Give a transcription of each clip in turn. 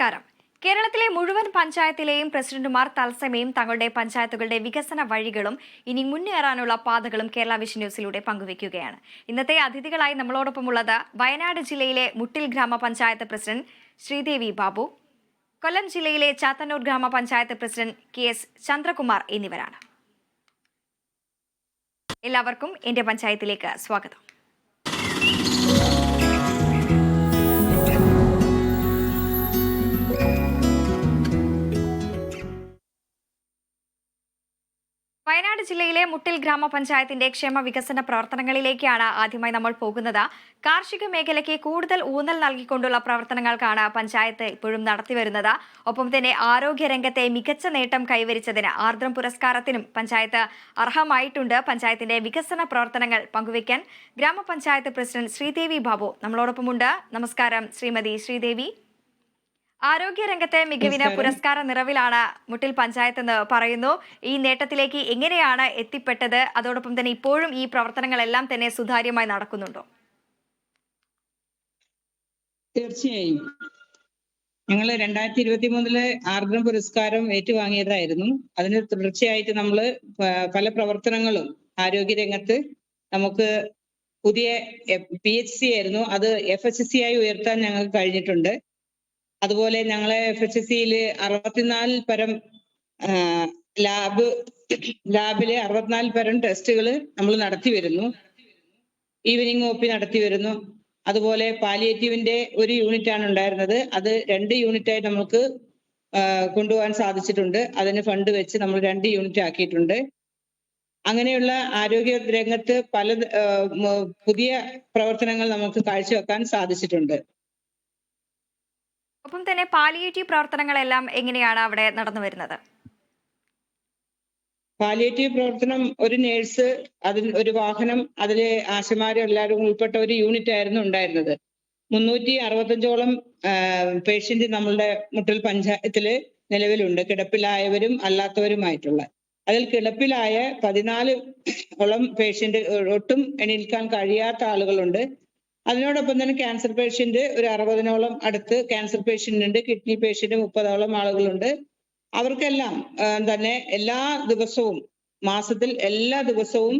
നമസ്കാരം. കേരളത്തിലെ മുഴുവൻ പഞ്ചായത്തിലെയും പ്രസിഡന്റുമാർ തത്സമയം തങ്ങളുടെ പഞ്ചായത്തുകളുടെ വികസന വഴികളും ഇനി മുന്നേറാനുള്ള പാതകളും കേരള വിഷൻ ന്യൂസിലൂടെ പങ്കുവയ്ക്കുകയാണ്. ഇന്നത്തെ അതിഥികളായി നമ്മളോടൊപ്പമുള്ളത് വയനാട് ജില്ലയിലെ മുട്ടിൽ ഗ്രാമപഞ്ചായത്ത് പ്രസിഡന്റ് ശ്രീദേവി ബാബു, കൊല്ലം ജില്ലയിലെ ചാത്തന്നൂർ ഗ്രാമപഞ്ചായത്ത് പ്രസിഡന്റ് KS ചന്ദ്രകുമാർ എന്നിവരാണ്. എല്ലാവർക്കും എന്റെ പഞ്ചായത്തിലേക്ക് സ്വാഗതം. വയനാട് ജില്ലയിലെ മുട്ടിൽ ഗ്രാമപഞ്ചായത്തിന്റെ ക്ഷേമ വികസന പ്രവർത്തനങ്ങളിലേക്കാണ് ആദ്യമായി നമ്മൾ പോകുന്നത്. കാർഷിക മേഖലയ്ക്ക് കൂടുതൽ ഊന്നൽ നൽകിക്കൊണ്ടുള്ള പ്രവർത്തനങ്ങൾക്കാണ് പഞ്ചായത്ത് ഇപ്പോഴും നടത്തിവരുന്നത്. ഒപ്പം തന്നെ ആരോഗ്യ രംഗത്തെ മികച്ച നേട്ടം കൈവരിച്ചതിന് ആർദ്രം പുരസ്കാരത്തിനും പഞ്ചായത്ത് അർഹമായിട്ടുണ്ട്. പഞ്ചായത്തിന്റെ വികസന പ്രവർത്തനങ്ങൾ പങ്കുവയ്ക്കാൻ ഗ്രാമപഞ്ചായത്ത് പ്രസിഡന്റ് ശ്രീദേവി ബാബു നമ്മളോടൊപ്പമുണ്ട്. നമസ്കാരം ശ്രീമതി ശ്രീദേവി. ആരോഗ്യ രംഗത്തെ മികവിന് പുരസ്കാര നിറവിലാണ് മുട്ടിൽ പഞ്ചായത്ത് എന്ന് പറയുന്നു. ഈ നേട്ടത്തിലേക്ക് എങ്ങനെയാണ് എത്തിപ്പെട്ടത്? അതോടൊപ്പം തന്നെ ഇപ്പോഴും ഈ പ്രവർത്തനങ്ങളെല്ലാം തന്നെ സുതാര്യമായി നടക്കുന്നുണ്ടോ? തീർച്ചയായും ഞങ്ങൾ 2023 ആർദ്രം പുരസ്കാരം ഏറ്റുവാങ്ങിയതായിരുന്നു. അതിന് തുടർച്ചയായിട്ട് നമ്മൾ പല പ്രവർത്തനങ്ങളും ആരോഗ്യ രംഗത്ത് നമുക്ക് പുതിയ PHC ആയിരുന്നു, അത് FHC ആയി ഉയർത്താൻ ഞങ്ങൾക്ക് കഴിഞ്ഞിട്ടുണ്ട്. അതുപോലെ ഞങ്ങളെ FHCയിൽ 64 പരം ലാബിലെ 64 പരം ടെസ്റ്റുകൾ നമ്മൾ നടത്തി വരുന്നു. ഈവനിങ് OP നടത്തി വരുന്നു. അതുപോലെ പാലിയേറ്റീവിന്റെ ഒരു യൂണിറ്റ് ആണ് ഉണ്ടായിരുന്നത്, അത് 2 യൂണിറ്റായി നമുക്ക് കൊണ്ടുപോകാൻ സാധിച്ചിട്ടുണ്ട്. അതിന് ഫണ്ട് വെച്ച് നമ്മൾ 2 യൂണിറ്റ് ആക്കിയിട്ടുണ്ട്. അങ്ങനെയുള്ള ആരോഗ്യ രംഗത്ത് പല പുതിയ പ്രവർത്തനങ്ങൾ നമുക്ക് കാഴ്ചവെക്കാൻ സാധിച്ചിട്ടുണ്ട്. ഒപ്പം തന്നെ പാലിയേറ്റീവ് പ്രവർത്തനങ്ങളെല്ലാം എങ്ങനെയാണ് അവിടെ നടന്നു വരുന്നത്? പാലിയേറ്റീവ് പ്രവർത്തനം ഒരു നേഴ്സ്, അതിൽ ഒരു വാഹനം, അതിലെ ആശമാരും എല്ലാവരും ഉൾപ്പെട്ട ഒരു യൂണിറ്റ് ആയിരുന്നു ഉണ്ടായിരുന്നത്. 365ഓളം പേഷ്യന്റ് നമ്മളുടെ മുട്ടിൽ പഞ്ചായത്തില് നിലവിലുണ്ട്, കിടപ്പിലായവരും അല്ലാത്തവരുമായിട്ടുള്ള. അതിൽ കിടപ്പിലായ 14ഓളം പേഷ്യന്റ്, ഒട്ടും എണീൽക്കാൻ കഴിയാത്ത ആളുകളുണ്ട്. അതിനോടൊപ്പം തന്നെ ക്യാൻസർ പേഷ്യന്റ് ഒരു 60ഓളം അടുത്ത് ക്യാൻസർ പേഷ്യന്റ് ഉണ്ട്. കിഡ്നി പേഷ്യന്റ് 30ഓളം ആളുകളുണ്ട്. അവർക്കെല്ലാം തന്നെ എല്ലാ ദിവസവും, മാസത്തിൽ എല്ലാ ദിവസവും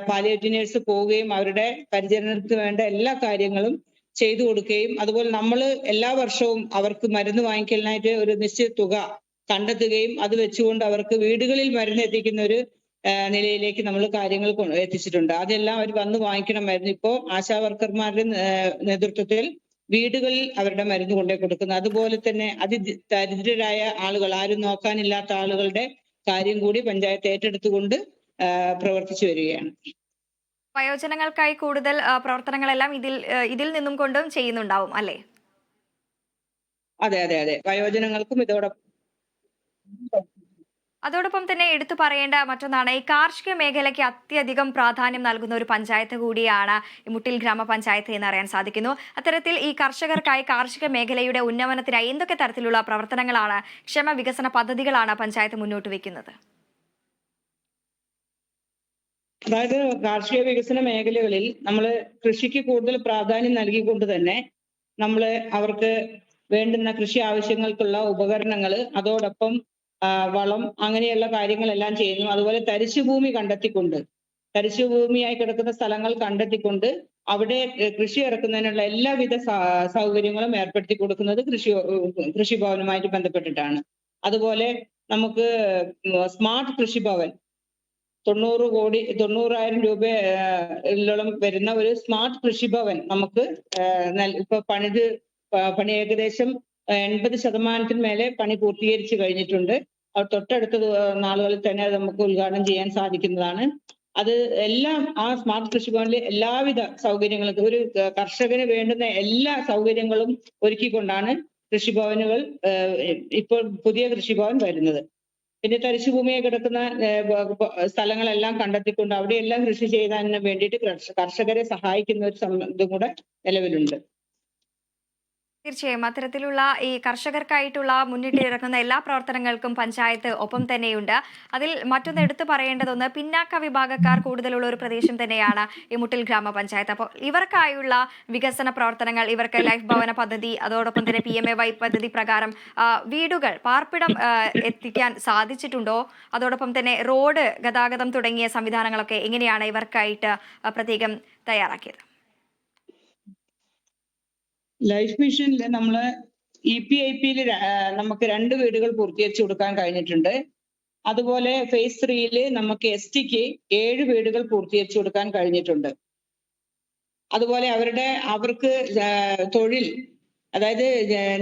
പാലിയേറ്റീവ് നേഴ്സ് പോവുകയും അവരുടെ പരിചരണത്തിന് വേണ്ട എല്ലാ കാര്യങ്ങളും ചെയ്തു കൊടുക്കുകയും, അതുപോലെ നമ്മൾ എല്ലാ വർഷവും അവർക്ക് മരുന്ന് വാങ്ങിക്കലിനായിട്ട് ഒരു നിശ്ചിത തുക കണ്ടെത്തുകയും അത് വെച്ചുകൊണ്ട് അവർക്ക് വീടുകളിൽ മരുന്ന് എത്തിക്കുന്ന ഒരു നിലയിലേക്ക് നമ്മൾ കാര്യങ്ങൾ എത്തിച്ചിട്ടുണ്ട്. അതെല്ലാം അവർ വന്ന് വാങ്ങിക്കണമായിരുന്നു. ഇപ്പോൾ ആശാ വർക്കർമാരുടെ നേതൃത്വത്തിൽ വീടുകളിൽ അവരുടെ മരുന്ന് കൊണ്ടുപോയി കൊടുക്കുന്നു. അതുപോലെ തന്നെ അതിദരിദ്രരായ ആളുകൾ, ആരും നോക്കാനില്ലാത്ത ആളുകളുടെ കാര്യം കൂടി പഞ്ചായത്ത് ഏറ്റെടുത്തുകൊണ്ട് പ്രവർത്തിച്ചു വരികയാണ്. വയോജനങ്ങൾക്കായി കൂടുതൽ പ്രവർത്തനങ്ങളെല്ലാം ഇതിൽ നിന്നും കൊണ്ടും ചെയ്യുന്നുണ്ടാവും അല്ലേ? അതെ അതെ അതെ, വയോജനങ്ങൾക്കും അതോടൊപ്പം തന്നെ എടുത്തു പറയേണ്ട മറ്റൊന്നാണ്, ഈ കാർഷിക മേഖലയ്ക്ക് അത്യധികം പ്രാധാന്യം നൽകുന്ന ഒരു പഞ്ചായത്ത് കൂടിയാണ് മുട്ടിൽ ഗ്രാമപഞ്ചായത്ത് എന്നറിയാൻ സാധിക്കുന്നു. അത്തരത്തിൽ ഈ കർഷകർക്കായി കാർഷിക മേഖലയുടെ ഉന്നമനത്തിനായി എന്തൊക്കെ തരത്തിലുള്ള പ്രവർത്തനങ്ങളാണ്, ക്ഷേമ വികസന പദ്ധതികളാണ് പഞ്ചായത്ത് മുന്നോട്ട് വെക്കുന്നത്? അതായത് കാർഷിക വികസന മേഖലകളിൽ നമ്മൾ കൃഷിക്ക് കൂടുതൽ പ്രാധാന്യം നൽകിക്കൊണ്ട് തന്നെ നമ്മൾ അവർക്ക് വേണ്ടുന്ന കൃഷി ആവശ്യങ്ങൾക്കുള്ള ഉപകരണങ്ങൾ, അതോടൊപ്പം വളം, അങ്ങനെയുള്ള കാര്യങ്ങളെല്ലാം ചെയ്യുന്നു. അതുപോലെ തരിശുഭൂമി കണ്ടെത്തിക്കൊണ്ട്, തരിശുഭൂമിയായി കിടക്കുന്ന സ്ഥലങ്ങൾ കണ്ടെത്തിക്കൊണ്ട് അവിടെ കൃഷി ഇറക്കുന്നതിനുള്ള എല്ലാവിധ സൗകര്യങ്ങളും ഏർപ്പെടുത്തി കൊടുക്കുന്നത് കൃഷിഭവനുമായിട്ട് ബന്ധപ്പെട്ടിട്ടാണ്. അതുപോലെ നമുക്ക് സ്മാർട്ട് കൃഷിഭവൻ 90,000 രൂപയോളം വരുന്ന ഒരു സ്മാർട്ട് കൃഷിഭവൻ നമുക്ക് ഇപ്പൊ പണി ഏകദേശം 80% മേലെ പണി പൂർത്തീകരിച്ചു കഴിഞ്ഞിട്ടുണ്ട്. തൊട്ടടുത്ത നാളുകളിൽ തന്നെ അത് നമുക്ക് ഉദ്ഘാടനം ചെയ്യാൻ സാധിക്കുന്നതാണ്. അത് എല്ലാം ആ സ്മാർട്ട് കൃഷിഭവനിലെ എല്ലാവിധ സൗകര്യങ്ങളും, ഒരു കർഷകന് വേണ്ടുന്ന എല്ലാ സൗകര്യങ്ങളും ഒരുക്കിക്കൊണ്ടാണ് കൃഷിഭവനുകൾ ഇപ്പോൾ പുതിയ കൃഷിഭവൻ വരുന്നത്. പിന്നെ തരിശുഭൂമിയെ കിടക്കുന്ന സ്ഥലങ്ങളെല്ലാം കണ്ടെത്തിക്കൊണ്ട് അവിടെയെല്ലാം കൃഷി ചെയ്യുന്നതിന് വേണ്ടിയിട്ട് കർഷകരെ സഹായിക്കുന്ന ഒരു ഇതും കൂടെ നിലവിലുണ്ട്. തീർച്ചയായും അത്തരത്തിലുള്ള ഈ കർഷകർക്കായിട്ടുള്ള മുന്നിട്ടിറങ്ങുന്ന എല്ലാ പ്രവർത്തനങ്ങൾക്കും പഞ്ചായത്ത് ഒപ്പം തന്നെയുണ്ട്. അതിൽ മറ്റൊന്ന് എടുത്തു പറയേണ്ടതൊന്ന് പിന്നാക്ക വിഭാഗക്കാർ കൂടുതലുള്ള ഒരു പ്രദേശം തന്നെയാണ് ഈ മുട്ടിൽ ഗ്രാമപഞ്ചായത്ത്. അപ്പോൾ ഇവർക്കായുള്ള വികസന പ്രവർത്തനങ്ങൾ, ഇവർക്ക് ലൈഫ് ഭവന പദ്ധതി, അതോടൊപ്പം തന്നെ PMAY പദ്ധതി പ്രകാരം വീടുകൾ, പാർപ്പിടം എത്തിക്കാൻ സാധിച്ചിട്ടുണ്ടോ? അതോടൊപ്പം തന്നെ റോഡ് ഗതാഗതം തുടങ്ങിയ സംവിധാനങ്ങളൊക്കെ എങ്ങനെയാണ് ഇവർക്കായിട്ട് പ്രത്യേകം തയ്യാറാക്കിയത്? ലൈഫ് മിഷനിൽ നമ്മള് EPIP-യിൽ നമുക്ക് 2 വീടുകൾ പൂർത്തീകരിച്ചു കൊടുക്കാൻ കഴിഞ്ഞിട്ടുണ്ട്. അതുപോലെ ഫേസ് 3-ല് നമുക്ക് STക്ക് 7 വീടുകൾ പൂർത്തീകരിച്ചു കൊടുക്കാൻ കഴിഞ്ഞിട്ടുണ്ട്. അതുപോലെ അവർക്ക് തൊഴിൽ, അതായത്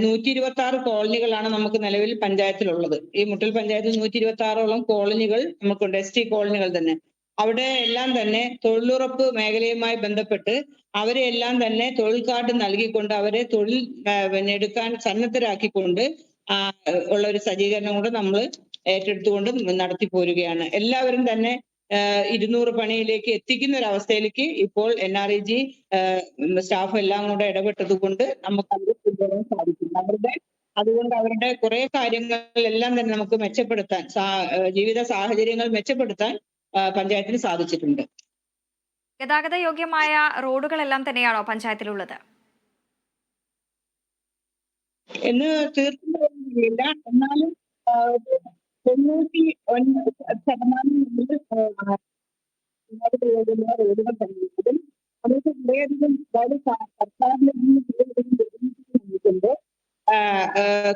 126 കോളനികളാണ് നമുക്ക് നിലവിൽ പഞ്ചായത്തിലുള്ളത്. ഈ മുട്ടൽ പഞ്ചായത്തിൽ 126ഓളം കോളനികൾ നമുക്കുണ്ട്, ST കോളനികൾ തന്നെ. അവിടെ എല്ലാം തന്നെ തൊഴിലുറപ്പ് മേഖലയുമായി ബന്ധപ്പെട്ട് അവരെ എല്ലാം തന്നെ തൊഴിൽ കാർഡ് നൽകിക്കൊണ്ട് അവരെ തൊഴിൽ എടുക്കാൻ സന്നദ്ധരാക്കിക്കൊണ്ട് ഉള്ള ഒരു സജ്ജീകരണം കൂടെ നമ്മൾ ഏറ്റെടുത്തുകൊണ്ട് നടത്തി പോരുകയാണ്. എല്ലാവരും തന്നെ 200 പണിയിലേക്ക് എത്തിക്കുന്ന ഒരു അവസ്ഥയിലേക്ക് ഇപ്പോൾ NREG സ്റ്റാഫ് എല്ലാം കൂടെ ഇടപെട്ടത് കൊണ്ട് നമുക്ക് അത് കൊണ്ടുവരാൻ സാധിക്കും. അതുകൊണ്ട് അവരുടെ കുറെ കാര്യങ്ങളെല്ലാം തന്നെ നമുക്ക് മെച്ചപ്പെടുത്താൻ, ജീവിത സാഹചര്യങ്ങൾ മെച്ചപ്പെടുത്താൻ പഞ്ചായത്തിന് സാധിച്ചിട്ടുണ്ട്. ഗതാഗത യോഗ്യമായ റോഡുകളെല്ലാം തന്നെയാണോ പഞ്ചായത്തിലുള്ളത്? എന്ന് തീർത്തും കഴിയില്ല, എന്നാലും 99% റോഡുകൾ തന്നെയുണ്ട്. നമുക്ക് വളരെയധികം സർക്കാരിന്റെ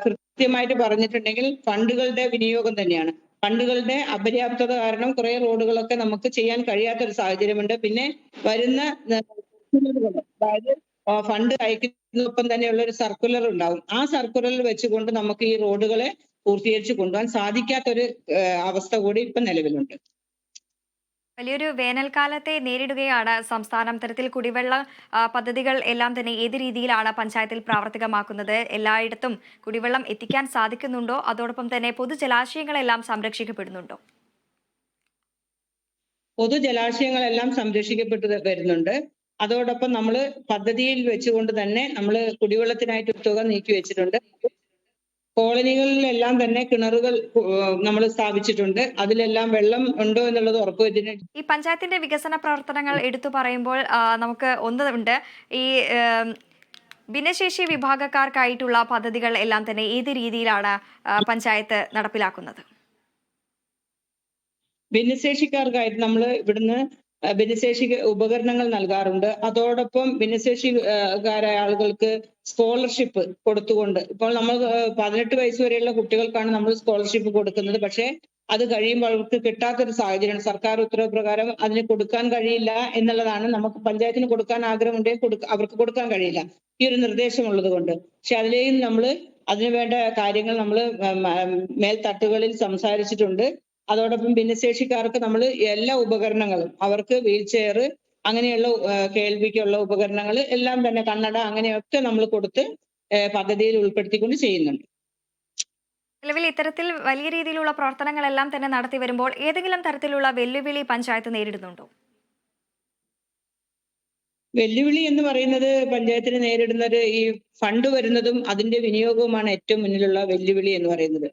കൃത്യമായിട്ട് പറഞ്ഞിട്ടുണ്ടെങ്കിൽ ഫണ്ടുകളുടെ വിനിയോഗം തന്നെയാണ്. ഫണ്ടുകളുടെ അപര്യാപ്തത കാരണം കുറെ റോഡുകളൊക്കെ നമുക്ക് ചെയ്യാൻ കഴിയാത്തൊരു സാഹചര്യമുണ്ട്. പിന്നെ വരുന്ന അതായത് ഫണ്ട് അയക്കുന്നതിനൊപ്പം തന്നെയുള്ള ഒരു സർക്കുലർ ഉണ്ടാവും. ആ സർക്കുലറിൽ വെച്ചുകൊണ്ട് നമുക്ക് ഈ റോഡുകളെ പൂർത്തീകരിച്ച് കൊണ്ടുപോകാൻ സാധിക്കാത്തൊരു അവസ്ഥ കൂടി ഇപ്പൊ നിലവിലുണ്ട്. വലിയൊരു വേനൽക്കാലത്തെ നേരിടുകയാണ് സംസ്ഥാനം. തരത്തിൽ കുടിവെള്ള പദ്ധതികൾ എല്ലാം തന്നെ ഏത് രീതിയിലാണ് പഞ്ചായത്തിൽ പ്രാവർത്തികമാക്കുന്നത്? എല്ലായിടത്തും കുടിവെള്ളം എത്തിക്കാൻ സാധിക്കുന്നുണ്ടോ? അതോടൊപ്പം തന്നെ പൊതുജലാശയങ്ങളെല്ലാം സംരക്ഷിക്കപ്പെടുന്നുണ്ടോ? പൊതുജലാശയങ്ങളെല്ലാം സംരക്ഷിക്കപ്പെട്ടു വരുന്നുണ്ട്. അതോടൊപ്പം നമ്മൾ പദ്ധതിയിൽ വെച്ചുകൊണ്ട് തന്നെ നമ്മൾ കുടിവെള്ളത്തിനായിട്ട് തുക നീക്കി വെച്ചിട്ടുണ്ട്. കോളനികളിലെല്ലാം തന്നെ കിണറുകൾ നമ്മൾ സ്ഥാപിച്ചിട്ടുണ്ട്. അതിലെല്ലാം വെള്ളം ഉണ്ടോ എന്നുള്ളത് ഉറപ്പുവരുത്തുന്നു. ഈ പഞ്ചായത്തിന്റെ വികസന പ്രവർത്തനങ്ങൾ എടുത്തു പറയുമ്പോൾ നമുക്ക് ഒന്നുണ്ട്, ഈ ഭിന്നശേഷി വിഭാഗക്കാർക്കായിട്ടുള്ള പദ്ധതികൾ എല്ലാം തന്നെ ഏത് രീതിയിലാണ് പഞ്ചായത്ത് നടപ്പിലാക്കുന്നത്? ഭിന്നശേഷിക്കാർക്കായിട്ട് നമ്മൾ ഇവിടുന്ന് ഭിന്നശേഷി ഉപകരണങ്ങൾ നൽകാറുണ്ട്. അതോടൊപ്പം ഭിന്നശേഷിക്കാരായ ആളുകൾക്ക് സ്കോളർഷിപ്പ് കൊടുത്തുകൊണ്ട്, ഇപ്പോൾ നമ്മൾ 18 വയസ്സ് വരെയുള്ള കുട്ടികൾക്കാണ് നമ്മൾ സ്കോളർഷിപ്പ് കൊടുക്കുന്നത്. പക്ഷേ അത് കഴിയുമ്പോൾ അവർക്ക് കിട്ടാത്തൊരു സാഹചര്യമാണ്. സർക്കാർ ഉത്തരവ് പ്രകാരം അതിന് കൊടുക്കാൻ കഴിയില്ല എന്നുള്ളതാണ്. നമുക്ക് പഞ്ചായത്തിന് കൊടുക്കാൻ ആഗ്രഹമുണ്ടെങ്കിൽ അവർക്ക് കൊടുക്കാൻ കഴിയില്ല, ഈ ഒരു നിർദ്ദേശമുള്ളത് കൊണ്ട്. പക്ഷെ അതിലെയും നമ്മൾ അതിനുവേണ്ട കാര്യങ്ങൾ നമ്മൾ മേൽത്തട്ടുകളിൽ സംസാരിച്ചിട്ടുണ്ട്. അതോടൊപ്പം ഭിന്നശേഷിക്കാർക്ക് നമ്മൾ എല്ലാ ഉപകരണങ്ങളും, അവർക്ക് വീൽ ചെയർ, അങ്ങനെയുള്ള കേൾവിക്കുള്ള ഉപകരണങ്ങൾ എല്ലാം തന്നെ, കണ്ണട, അങ്ങനെയൊക്കെ നമ്മൾ കൊടുത്ത് പദ്ധതിയിൽ ഉൾപ്പെടുത്തിക്കൊണ്ട് ചെയ്യുന്നുണ്ട്. നിലവിൽ ഇത്തരത്തിൽ വലിയ രീതിയിലുള്ള പ്രവർത്തനങ്ങളെല്ലാം തന്നെ നടത്തി വരുമ്പോൾ ഏതെങ്കിലും തരത്തിലുള്ള വെല്ലുവിളി പഞ്ചായത്ത് നേരിടുന്നുണ്ടോ? വെല്ലുവിളി എന്ന് പറയുന്നത് പഞ്ചായത്തിന് നേരിടുന്നത് ഈ ഫണ്ട് വരുന്നതും അതിന്റെ വിനിയോഗവുമാണ് ഏറ്റവും മുന്നിലുള്ള വെല്ലുവിളി എന്ന് പറയുന്നത്.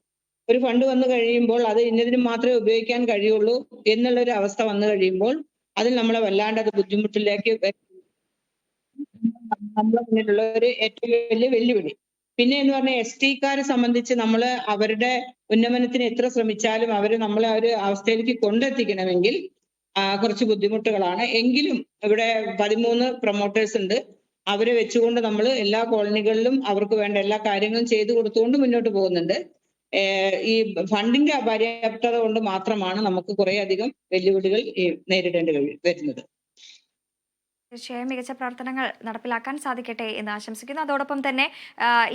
ഒരു ഫണ്ട് വന്നു കഴിയുമ്പോൾ അത് ഇന്നതിന് മാത്രമേ ഉപയോഗിക്കാൻ കഴിയുള്ളൂ എന്നുള്ള ഒരു അവസ്ഥ വന്നു കഴിയുമ്പോൾ അതിൽ നമ്മളെ വല്ലാണ്ട് അത് ബുദ്ധിമുട്ടിലേക്ക് നമ്മളെ മുന്നിലുള്ള ഒരു ഏറ്റവും വലിയ വെല്ലുവിളി. പിന്നെ എന്ന് പറഞ്ഞാൽ STക്കാരെ സംബന്ധിച്ച് നമ്മൾ അവരുടെ ഉന്നമനത്തിന് എത്ര ശ്രമിച്ചാലും അവര് നമ്മളെ ആ ഒരു അവസ്ഥയിലേക്ക് കൊണ്ടെത്തിക്കണമെങ്കിൽ കുറച്ച് ബുദ്ധിമുട്ടുകളാണ്. എങ്കിലും ഇവിടെ 13 പ്രൊമോട്ടേഴ്സ് ഉണ്ട്. അവരെ വെച്ചുകൊണ്ട് നമ്മൾ എല്ലാ കോളനികളിലും അവർക്ക് വേണ്ട എല്ലാ കാര്യങ്ങളും ചെയ്തു കൊടുത്തുകൊണ്ട് മുന്നോട്ട് പോകുന്നുണ്ട്. ഈ ഫണ്ടിന്റെ അപര്യാപ്തത കൊണ്ട് മാത്രമാണ് നമുക്ക് കുറെ അധികം വെല്ലുവിളികൾ നേരിടേണ്ടി വരുന്നത്. തീർച്ചയായും മികച്ച പ്രവർത്തനങ്ങൾ നടപ്പിലാക്കാൻ സാധിക്കട്ടെ എന്ന് ആശംസിക്കുന്നു. അതോടൊപ്പം തന്നെ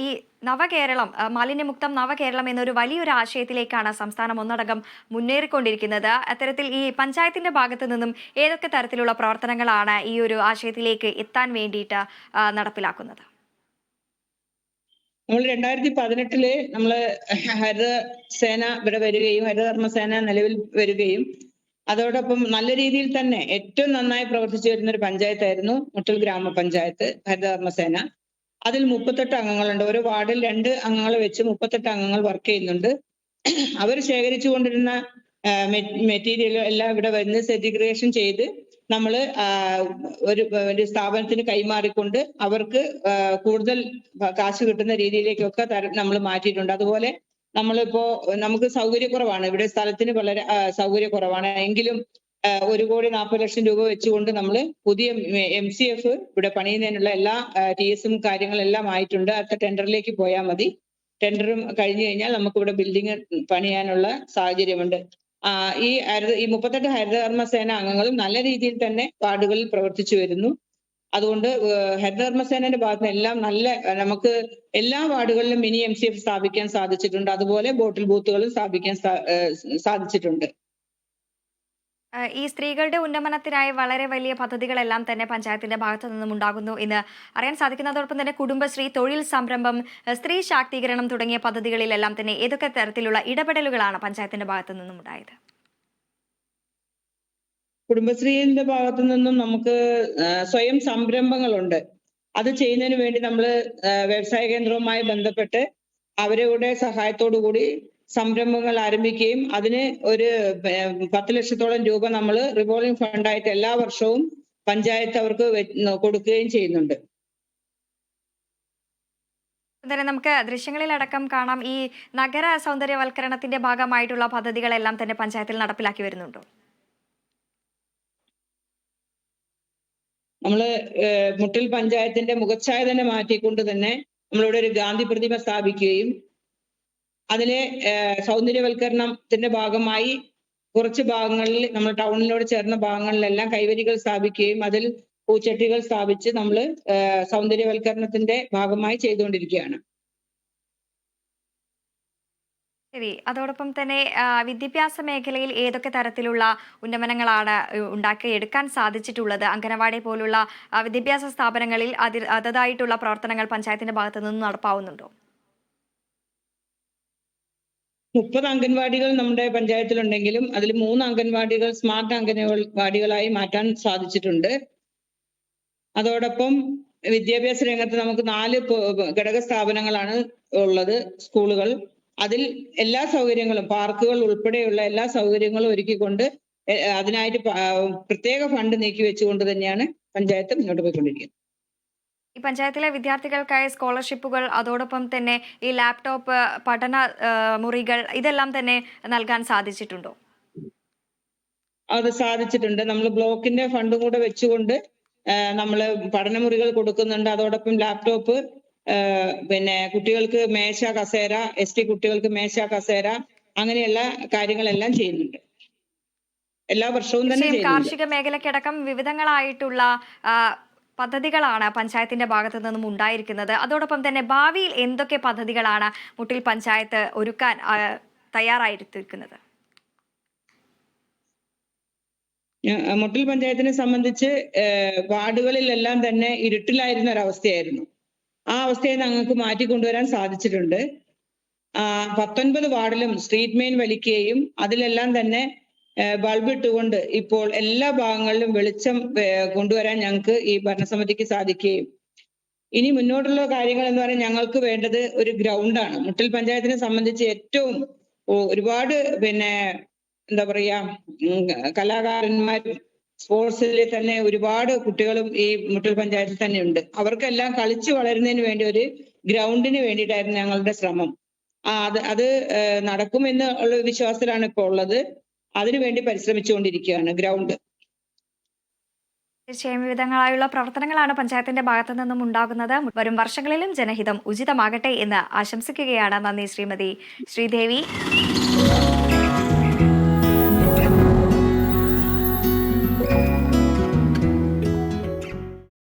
ഈ നവകേരളം, മാലിന്യമുക്തം നവകേരളം എന്നൊരു വലിയൊരു ആശയത്തിലേക്കാണ് സംസ്ഥാനം ഒന്നടങ്കം മുന്നേറിക്കൊണ്ടിരിക്കുന്നത്. അത്തരത്തിൽ ഈ പഞ്ചായത്തിന്റെ ഭാഗത്തു നിന്നും ഏതൊക്കെ തരത്തിലുള്ള പ്രവർത്തനങ്ങളാണ് ഈ ഒരു ആശയത്തിലേക്ക് എത്താൻ വേണ്ടിയിട്ട് നടപ്പിലാക്കുന്നത്? നമ്മൾ 2018 നമ്മള് ഹരിതസേന ഇവിടെ വരികയും ഹരിതകർമ്മസേന നിലവിൽ വരികയും അതോടൊപ്പം നല്ല രീതിയിൽ തന്നെ ഏറ്റവും നന്നായി പ്രവർത്തിച്ചു വരുന്ന ഒരു പഞ്ചായത്തായിരുന്നു മുട്ടൽ ഗ്രാമപഞ്ചായത്ത് ഹരിതകർമ്മസേന. അതിൽ 38 അംഗങ്ങളുണ്ട്. ഒരു വാർഡിൽ 2 അംഗങ്ങൾ വെച്ച് 38 അംഗങ്ങൾ വർക്ക് ചെയ്യുന്നുണ്ട്. അവർ ശേഖരിച്ചു കൊണ്ടിരുന്ന മെറ്റീരിയൽ എല്ലാം ഇവിടെ വന്ന് സെഗ്രിഗേഷൻ ചെയ്ത് നമ്മൾ ഒരു സ്ഥാപനത്തിന് കൈമാറിക്കൊണ്ട് അവർക്ക് കൂടുതൽ കാശ് കിട്ടുന്ന രീതിയിലേക്കൊക്കെ നമ്മൾ മാറ്റിയിട്ടുണ്ട്. അതുപോലെ നമുക്ക് സൗകര്യക്കുറവാണ്, ഇവിടെ സ്ഥലത്തിന് വളരെ സൗകര്യക്കുറവാണ്. എങ്കിലും 1,40,00,000 രൂപ വെച്ചുകൊണ്ട് നമ്മൾ പുതിയ MCF ഇവിടെ പണിയുന്നതിനുള്ള എല്ലാ TSും കാര്യങ്ങളെല്ലാം ആയിട്ടുണ്ട്. അടുത്ത ടെൻഡറിലേക്ക് പോയാൽ മതി. ടെൻഡറും കഴിഞ്ഞു കഴിഞ്ഞാൽ നമുക്ക് ഇവിടെ ബിൽഡിംഗ് പണിയാനുള്ള സാഹചര്യമുണ്ട്. ഈ 38 ഹരിതകർമ്മസേന അംഗങ്ങളും നല്ല രീതിയിൽ തന്നെ വാർഡുകളിൽ പ്രവർത്തിച്ചു വരുന്നു. അതുകൊണ്ട് ഹരിതകർമ്മസേനയുടെ ഭാഗത്ത് എല്ലാം നമുക്ക് എല്ലാ വാർഡുകളിലും മിനി MCF സ്ഥാപിക്കാൻ സാധിച്ചിട്ടുണ്ട്. അതുപോലെ ബോട്ടിൽ ബൂത്തുകളും സ്ഥാപിക്കാൻ സാധിച്ചിട്ടുണ്ട്. ഈ സ്ത്രീകളുടെ ഉന്നമനത്തിനായി വളരെ വലിയ പദ്ധതികളെല്ലാം തന്നെ പഞ്ചായത്തിന്റെ ഭാഗത്തു നിന്നും ഉണ്ടാകുന്നു എന്ന് അറിയാൻ സാധിക്കുന്നതോടൊപ്പം തന്നെ കുടുംബശ്രീ, തൊഴിൽ സംരംഭം, സ്ത്രീ ശാക്തീകരണം തുടങ്ങിയ പദ്ധതികളിലെല്ലാം തന്നെ ഏതൊക്കെ തരത്തിലുള്ള ഇടപെടലുകളാണ് പഞ്ചായത്തിന്റെ ഭാഗത്തു നിന്നും ഉണ്ടായത്? കുടുംബശ്രീന്റെ ഭാഗത്തു നിന്നും നമുക്ക് സ്വയം സംരംഭങ്ങളുണ്ട്. അത് ചെയ്യുന്നതിന് വേണ്ടി നമ്മൾ വ്യവസായ കേന്ദ്രവുമായി ബന്ധപ്പെട്ട് അവരുടെ സഹായത്തോടു കൂടി സംരംഭങ്ങൾ ആരംഭിക്കുകയും അതിന് ഒരു 10 ലക്ഷത്തോളം രൂപ നമ്മൾ റിവോൾവിംഗ് ഫണ്ടായിട്ട് എല്ലാ വർഷവും പഞ്ചായത്ത് അവർക്ക് കൊടുക്കുകയും ചെയ്യുന്നുണ്ട്. നമുക്ക് ദൃശ്യങ്ങളിലടക്കം കാണാം, ഈ നഗര സൗന്ദര്യവൽക്കരണത്തിന്റെ ഭാഗമായിട്ടുള്ള പദ്ധതികളെല്ലാം തന്നെ പഞ്ചായത്തിൽ നടപ്പിലാക്കി വരുന്നുണ്ടോ? നമ്മള് മുട്ടിൽ പഞ്ചായത്തിന്റെ മുഖച്ഛായ തന്നെ മാറ്റിക്കൊണ്ട് തന്നെ നമ്മളിവിടെ ഒരു ഗാന്ധി പ്രതിമ സ്ഥാപിക്കുകയും അതിലെ സൗന്ദര്യവൽക്കരണത്തിന്റെ ഭാഗമായി കുറച്ച് ഭാഗങ്ങളിൽ നമ്മൾ ടൗണിനോട് ചേർന്ന ഭാഗങ്ങളിലെല്ലാം കൈവരികൾ സ്ഥാപിക്കുകയും അതിൽ പൂച്ചട്ടികൾ സ്ഥാപിച്ച് നമ്മൾ സൗന്ദര്യവൽക്കരണത്തിന്റെ ഭാഗമായി ചെയ്തുകൊണ്ടിരിക്കുകയാണ്. ശരി, അതോടൊപ്പം തന്നെ വിദ്യാഭ്യാസ മേഖലയിൽ ഏതൊക്കെ തരത്തിലുള്ള ഉന്നമനങ്ങളാണ് ഉണ്ടാക്കിയെടുക്കാൻ സാധിച്ചിട്ടുള്ളത്? അംഗനവാടി പോലുള്ള വിദ്യാഭ്യാസ സ്ഥാപനങ്ങളിൽ അതതായിട്ടുള്ള പ്രവർത്തനങ്ങൾ പഞ്ചായത്തിന്റെ ഭാഗത്തു നിന്ന് നടപ്പാവുന്നുണ്ടോ? 30 അംഗൻവാടികൾ നമ്മുടെ പഞ്ചായത്തിലുണ്ടെങ്കിലും അതിൽ 3 അംഗൻവാടികൾ സ്മാർട്ട് അംഗൻവാടികളായി മാറ്റാൻ സാധിച്ചിട്ടുണ്ട്. അതോടൊപ്പം വിദ്യാഭ്യാസ രംഗത്ത് നമുക്ക് 4 ഘടക സ്ഥാപനങ്ങളാണ് ഉള്ളത്, സ്കൂളുകൾ. അതിൽ എല്ലാ സൗകര്യങ്ങളും, പാർക്കുകൾ ഉൾപ്പെടെയുള്ള എല്ലാ സൗകര്യങ്ങളും ഒരുക്കിക്കൊണ്ട് അതിനായിട്ട് പ്രത്യേക ഫണ്ട് നീക്കി വെച്ചുകൊണ്ട് തന്നെയാണ് പഞ്ചായത്ത് മുന്നോട്ട് പോയിക്കൊണ്ടിരിക്കുന്നത്. ഈ പഞ്ചായത്തിലെ വിദ്യാർത്ഥികൾക്കായി സ്കോളർഷിപ്പുകൾ, അതോടൊപ്പം തന്നെ ഈ ലാപ്ടോപ്പ്, പഠന മുറികൾ ഇതെല്ലാം തന്നെ നൽകാൻ സാധിച്ചിട്ടുണ്ടോ? അത് സാധിച്ചിട്ടുണ്ട്. നമ്മൾ ബ്ലോക്കിന്റെ ഫണ്ടും കൂടെ വെച്ചുകൊണ്ട് നമ്മൾ പഠനമുറികൾ കൊടുക്കുന്നുണ്ട്. അതോടൊപ്പം ലാപ്ടോപ്പ്, പിന്നെ കുട്ടികൾക്ക് മേശ, കസേര, ST കുട്ടികൾക്ക് മേശ, കസേര, അങ്ങനെയുള്ള കാര്യങ്ങളെല്ലാം ചെയ്യുന്നുണ്ട്. എല്ലാ വർഷവും തന്നെ കാർഷിക മേഖലയ്ക്കടക്കം വിവിധങ്ങളായിട്ടുള്ള പദ്ധതികളാണ് പഞ്ചായത്തിന്റെ ഭാഗത്തു നിന്നും ഉണ്ടായിരിക്കുന്നത്. അതോടൊപ്പം തന്നെ ഭാവിയിൽ എന്തൊക്കെ പദ്ധതികളാണ് മുട്ടിൽ പഞ്ചായത്ത് ഒരുക്കാൻ തയ്യാറായിരിക്കുന്നത്? മുട്ടിൽ പഞ്ചായത്തിനെ സംബന്ധിച്ച് വാർഡുകളിലെല്ലാം തന്നെ ഇരുട്ടിലായിരുന്ന ഒരവസ്ഥയായിരുന്നു. ആ അവസ്ഥയെ ഞങ്ങൾക്ക് മാറ്റിക്കൊണ്ടുവരാൻ സാധിച്ചിട്ടുണ്ട്. 19 വാർഡിലും സ്ട്രീറ്റ് മെയിൻ വലിക്കുകയും അതിലെല്ലാം തന്നെ ബൾബ് ഇട്ടുകൊണ്ട് ഇപ്പോൾ എല്ലാ ഭാഗങ്ങളിലും വെളിച്ചം കൊണ്ടുവരാൻ ഞങ്ങൾക്ക് ഈ ഭരണസമിതിക്ക് സാധിക്കുകയും, ഇനി മുന്നോട്ടുള്ള കാര്യങ്ങൾ എന്ന് പറയുന്നത് ഞങ്ങൾക്ക് വേണ്ടത് ഒരു ഗ്രൗണ്ടാണ്. മുട്ടിൽ പഞ്ചായത്തിനെ സംബന്ധിച്ച് ഏറ്റവും ഒരുപാട് എന്താ പറയാ, കലാകാരന്മാരും സ്പോർട്സിൽ തന്നെ ഒരുപാട് കുട്ടികളും ഈ മുട്ടിൽ പഞ്ചായത്തിൽ തന്നെ ഉണ്ട്. അവർക്കെല്ലാം കളിച്ചു വളരുന്നതിന് വേണ്ടി ഒരു ഗ്രൗണ്ടിന് വേണ്ടിയിട്ടായിരുന്നു ഞങ്ങളുടെ ശ്രമം. അത് നടക്കുമെന്ന് ഉള്ള വിശ്വാസത്തിലാണ് ഇപ്പോൾ ഉള്ളത്. അതിനുവേണ്ടി പരിശ്രമിച്ചുകൊണ്ടിരിക്കുകയാണ് ഗ്രൗണ്ട്. തീർച്ചയായും വിവിധങ്ങളായുള്ള പ്രവർത്തനങ്ങളാണ് പഞ്ചായത്തിന്റെ ഭാഗത്തു നിന്നും ഉണ്ടാകുന്നത്. വരും വർഷങ്ങളിലും ജനഹിതം ഉചിതമാകട്ടെ എന്ന് ആശംസിക്കുകയാണ്. നന്ദി ശ്രീമതി ശ്രീദേവി.